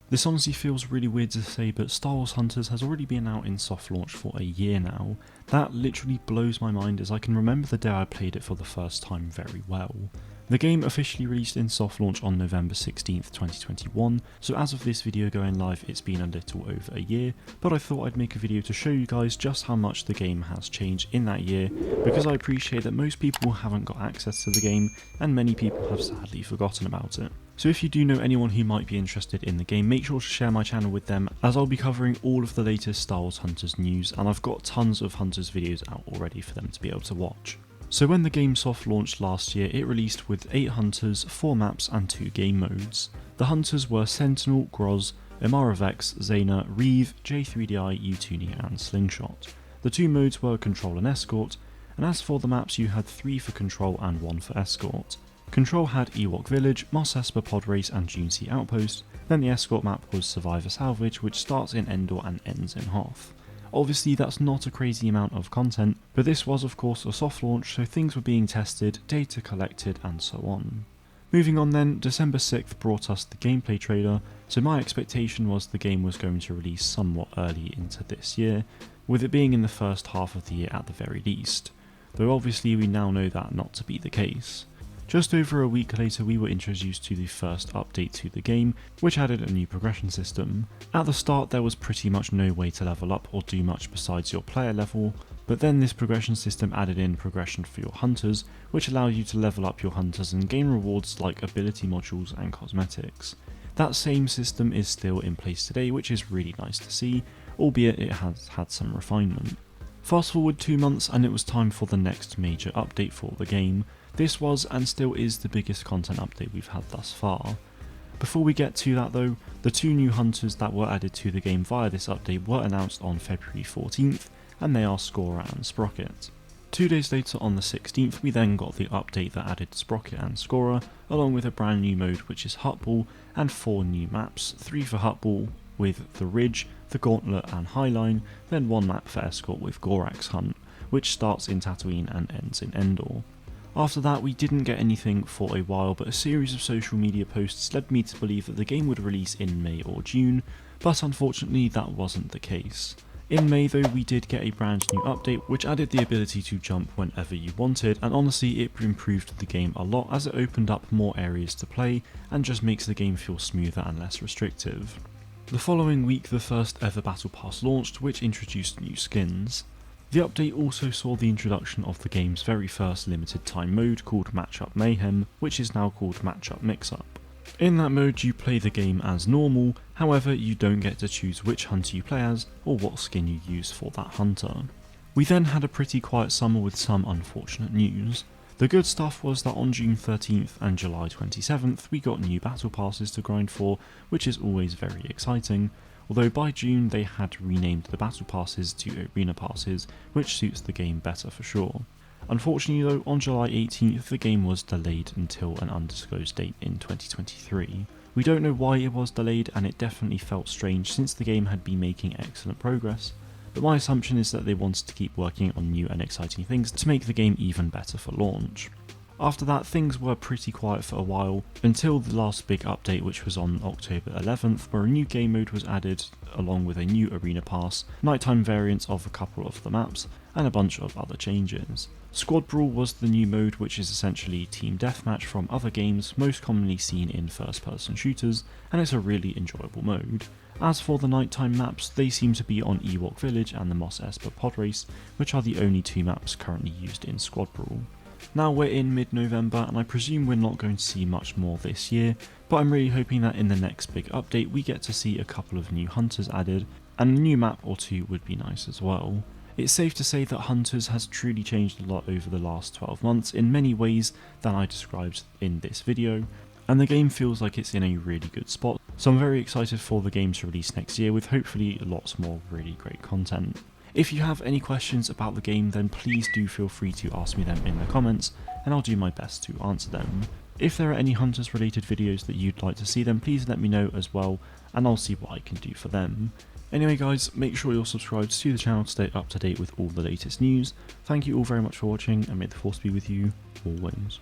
This honestly feels really weird to say, but Star Wars Hunters has already been out in soft launch for a year now. That literally blows my mind, as I can remember the day I played it for the first time very well. The game officially released in soft launch on November 16th, 2021, so as of this video going live it's been a little over a year, but I thought I'd make a video to show you guys just how much the game has changed in that year, because I appreciate that most people haven't got access to the game, and many people have sadly forgotten about it. So if you do know anyone who might be interested in the game, make sure to share my channel with them, as I'll be covering all of the latest Star Wars Hunters news, and I've got tons of Hunters videos out already for them to be able to watch. So when the game soft launched last year, it released with 8 Hunters, 4 maps and 2 game modes. The Hunters were Sentinel, Groz, Imara Vex, Zayna, Reeve, J3DI, U-Tuning and Slingshot. The 2 modes were Control and Escort, and as for the maps you had 3 for Control and 1 for Escort. Control had Ewok Village, Mos Espa Pod Race and Junesea Outpost, then the Escort map was Survivor Salvage, which starts in Endor and ends in Hoth. Obviously that's not a crazy amount of content, but this was of course a soft launch, so things were being tested, data collected and so on. Moving on then, December 6th brought us the gameplay trailer, so my expectation was the game was going to release somewhat early into this year, with it being in the first half of the year at the very least, though obviously we now know that not to be the case. Just over a week later we were introduced to the first update to the game, which added a new progression system. At the start there was pretty much no way to level up or do much besides your player level, but then this progression system added in progression for your hunters, which allowed you to level up your hunters and gain rewards like ability modules and cosmetics. That same system is still in place today, which is really nice to see, albeit it has had some refinement. Fast forward 2 months and it was time for the next major update for the game. This was and still is the biggest content update we've had thus far. Before we get to that though, the 2 new hunters that were added to the game via this update were announced on February 14th, and they are Scorer and Sprocket. 2 days later on the 16th we then got the update that added Sprocket and Scorer, along with a brand new mode which is Hutball, and 4 new maps, 3 for Hutball with the Ridge, the Gauntlet and Highline, then 1 map for Escort with Gorax Hunt, which starts in Tatooine and ends in Endor. After that we didn't get anything for a while, but a series of social media posts led me to believe that the game would release in May or June, but unfortunately that wasn't the case. In May though we did get a brand new update which added the ability to jump whenever you wanted, and honestly it improved the game a lot as it opened up more areas to play and just makes the game feel smoother and less restrictive. The following week the first ever Battle Pass launched, which introduced new skins. The update also saw the introduction of the game's very first limited time mode called Matchup Mayhem, which is now called Matchup Mix-Up. In that mode you play the game as normal, however you don't get to choose which hunter you play as or what skin you use for that hunter. We then had a pretty quiet summer with some unfortunate news. The good stuff was that on June 13th and July 27th we got new battle passes to grind for, which is always very exciting, although by June they had renamed the battle passes to arena passes, which suits the game better for sure. Unfortunately though, on July 18th the game was delayed until an undisclosed date in 2023. We don't know why it was delayed, and it definitely felt strange since the game had been making excellent progress, but my assumption is that they wanted to keep working on new and exciting things to make the game even better for launch. After that things were pretty quiet for a while, until the last big update, which was on October 11th, where a new game mode was added along with a new arena pass, nighttime variants of a couple of the maps, and a bunch of other changes. Squad Brawl was the new mode, which is essentially team deathmatch from other games most commonly seen in first person shooters, and it's a really enjoyable mode. As for the nighttime maps, they seem to be on Ewok Village and the Mos Espa Pod Race, which are the only 2 maps currently used in Squad Brawl. Now we're in mid-November and I presume we're not going to see much more this year, but I'm really hoping that in the next big update we get to see a couple of new hunters added, and a new map or 2 would be nice as well. It's safe to say that Hunters has truly changed a lot over the last 12 months in many ways than I described in this video, and the game feels like it's in a really good spot, so I'm very excited for the game to release next year with hopefully lots more really great content. If you have any questions about the game then please do feel free to ask me them in the comments, and I'll do my best to answer them. If there are any Hunters related videos that you'd like to see then please let me know as well, and I'll see what I can do for them. Anyway guys, make sure you're subscribed to the channel to stay up to date with all the latest news. Thank you all very much for watching, and may the force be with you always.